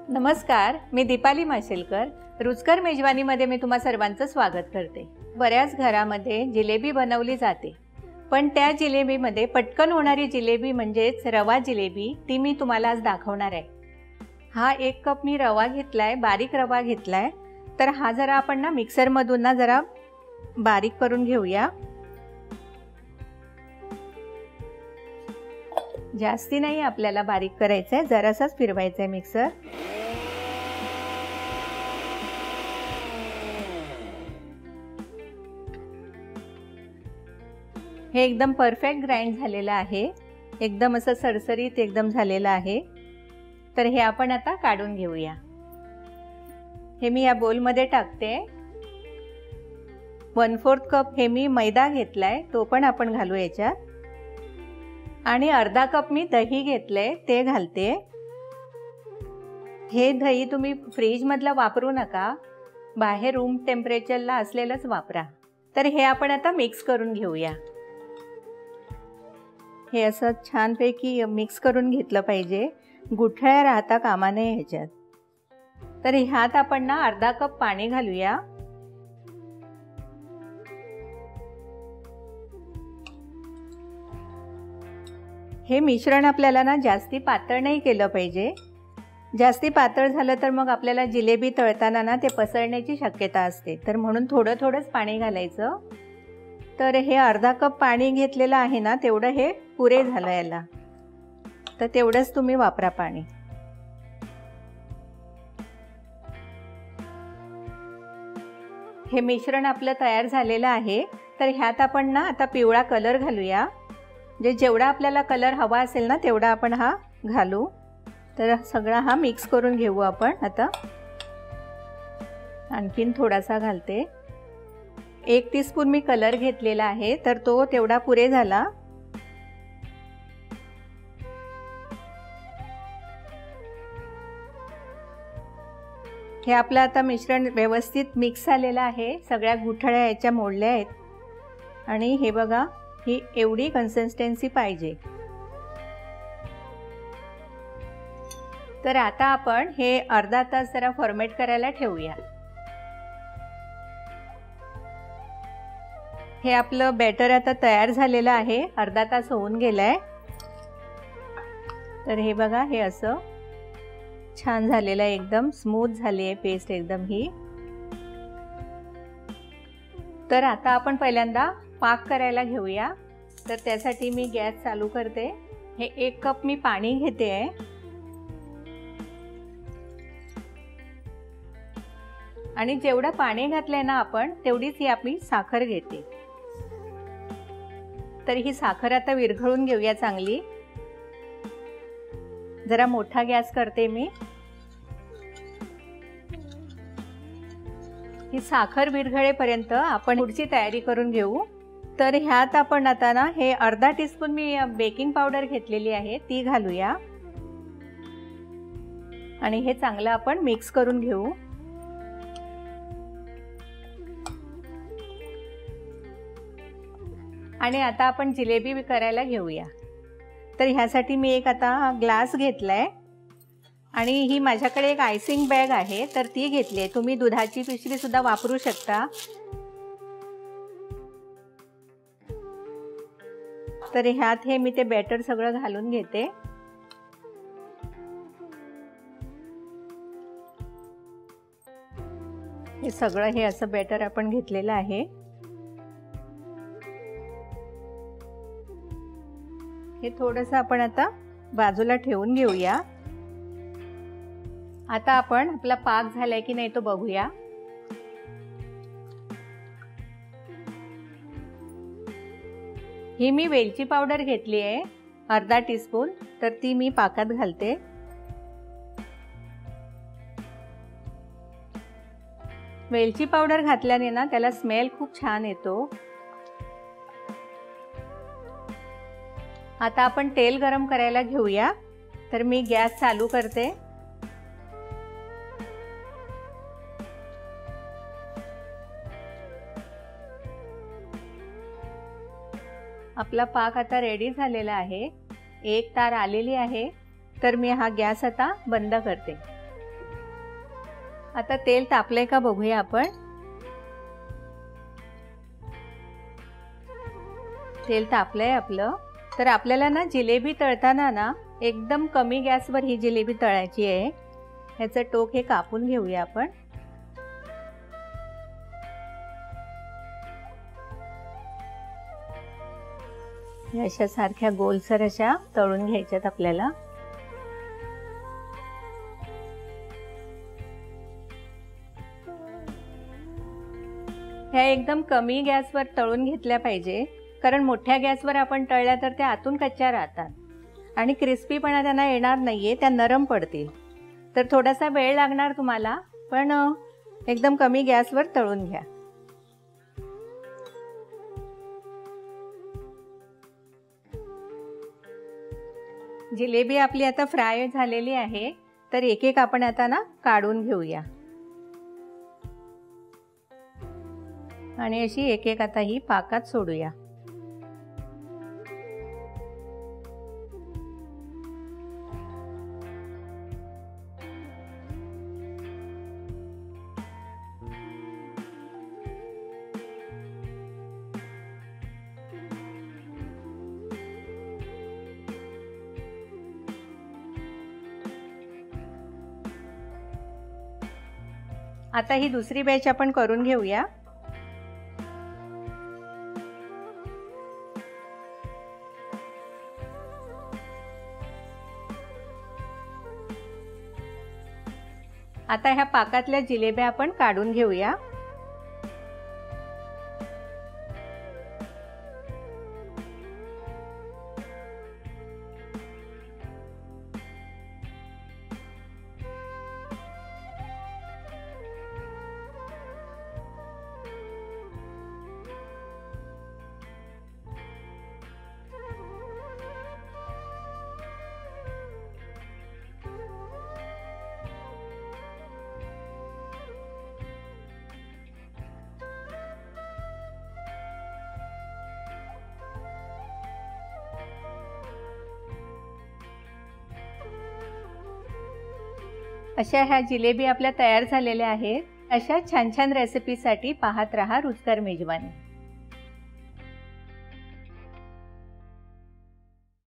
नमस्कार, मी दीपाली माशेलकर. रुचकर मेजवानीमध्ये मी तुम्हा सर्वांचं स्वागत करते. बऱ्याच घरामध्ये जिलेबी बनवली जाते, पण त्या जिलेबीमध्ये पटकन होणारी जिलेबी म्हणजेच रवा जिलेबी ती मी तुम्हाला आज दाखवणार आहे. हा 1 कप मी रवा घेतलाय, बारीक रवा घेतलाय. तर हा जरा आपण ना मिक्सरमधून ना जरा बारीक करून घेऊया. जास्ती नाही आपल्याला बारीक करायचं आहे, जरासाच फिरवायचं आहे मिक्सर. हे एकदम परफेक्ट ग्राइंड झालेलं आहे, एकदम असं सरसरीत एकदम झालेलं आहे. तर हे आपण आता काढून घेऊया. हे मी या बोलमध्ये टाकते. 1/4 कप हे मी मैदा घेतलाय, तो पण आपण घालू याच्यात. आणि अर्धा कप मी दही घेतलंय, ते घालते. हे दही तुम्ही फ्रीज मधलं वापरू नका, बाहेर रूम टेम्परेचरला असलेलंच वापरा. तर हे आपण आता मिक्स करून घेऊया. हे असं छानपैकी मिक्स करून घेतलं पाहिजे, गुठळ्या राहता कामा नये ह्याच्यात. तर ह्यात आपण ना अर्धा कप पाणी घालूया. हे मिश्रण आपल्याला ना जास्ती पातळ नाही केलं पाहिजे. जास्ती पातळ झालं तर मग आपल्याला जिलेबी तळताना ना ते पसरण्याची शक्यता असते, तर म्हणून थोडं थोडंच पाणी घालायचं. तर हे अर्धा कप पाणी घेतलेलं आहे ना, तेवढं हे पुरे झालं याला, तर तेवढंच तुम्ही वापरा पाणी. हे मिश्रण आपलं तयार झालेलं आहे. तर ह्यात आपण ना आता पिवळा कलर घालूया. जेवढा आपल्याला कलर हवा असेल ना तेवढा आपण हा घालू. तर सगळा हा मिक्स करून घेऊ आपण. आता आणखीन थोडासा घालते. 1 टीस्पून मी कलर घेतलेला आहे, तर तो तेवढा पुरे झाला. हे आपलं आता मिश्रण व्यवस्थित मिक्स झालेलं आहे. सगळ्या गुठळ्या याच्या मोडल्या आहेत. आणि हे बघा, ही एवढी कन्सिस्टन्सी पाहिजे. तर आता आपण हे अर्धा तास जरा फॉर्मेट करायला ठेवूया. हे आपलं बॅटर आता तयार झालेलं आहे, अर्धा तास होऊन गेलाय. तर हे बघा, हे असं छान झालेलं आहे, एकदम स्मूथ झाली आहे पेस्ट एकदम ही. तर आता आपण पहिल्यांदा पाक करायला घेऊया. तर त्यासाठी मी गॅस चालू करते. हे 1 कप मी पाणी घेते आहे. आणि जेवढं पाणी घातलंय ना आपण, तेवढीच ही आपली साखर घेते. तर ही साखर आता विरघळून घेऊया चांगली. जरा मोठा गॅस करते मी. ही साखर विरघळेपर्यंत आपण पुढची तयारी करून घेऊ. तर ह्यात आपण आता ना हे अर्धा टीस्पून मी बेकिंग पावडर घेतलेली आहे, ती घालूया. आणि हे चांगलं आपण मिक्स करून घेऊ. आणि आता आपण जिलेबी करायला घेऊया. तर ह्यासाठी मी एक आता ग्लास घेतलाय. आणि ही माझ्याकडे एक आयसिंग बॅग आहे, तर ती घेतली आहे. तुम्ही दुधाची पिशवी सुद्धा वापरू शकता. तर ह्यात हे मी ते बॅटर सगळं घालून घेते. हे सगळं हे असं बॅटर आपण घेतलेलं आहे. हे थोडंसं आपण आता बाजूला ठेवून घेऊया. आता आपण आपला पाक झालाय की नाही तो बघूया. ही मी वेलची पावडर घेतली आहे, अर्धा टीस्पून. तर ती मी पाकात घालते. वेलची पावडर घातल्याने ना त्याला स्मेल खूप छान येतो. आता आपण तेल गरम करायला घेऊया. तर मी गॅस चालू करते. आपला पाक आता रेडी झालेला आहे. 1 तार आलेली आहे. तर मी हा गॅस आता बंद करते. आता तेल तापलंय का बघूया आपण। तेल तापलंय आपलं। तर आपल्याला ना जिलेबी तळताना ना एकदम कमी गॅसवर ही जिलेबी तळायची आहे। ह्याचं टोक हे कापून घेऊया आपण। अशा सारख्या गोलसर अशा तळून घ्यायच्यात आपल्याला। ह्या एकदम कमी गॅसवर तळून घेतल्या पाहिजे, कारण मोठ्या गॅसवर आपण तळल्या तर त्या आतून कच्च्या राहतात आणि क्रिस्पीपणा त्यांना येणार नाहीये, त्या नरम पडतील। तर थोडासा वेळ लागणार तुम्हाला, पण एकदम कमी गॅसवर तळून घ्या। जिलेबी आपली आता फ्राय झालेली आहे, तर एक एक आपण आता ना काढून घेऊया आणि अशी एक एक आता ही पाकात सोडूया। आता ही दुसरी बॅच आपण करून घेऊया। आता ह्या पाकातल्या जिलेब्या आपण काढून घेऊया। अशा ह्या जिलेबी आपल्या तयार झालेल्या आहेत। अशा छान छान रेसिपीसाठी पाहत रहा रुचकर मेजवानी।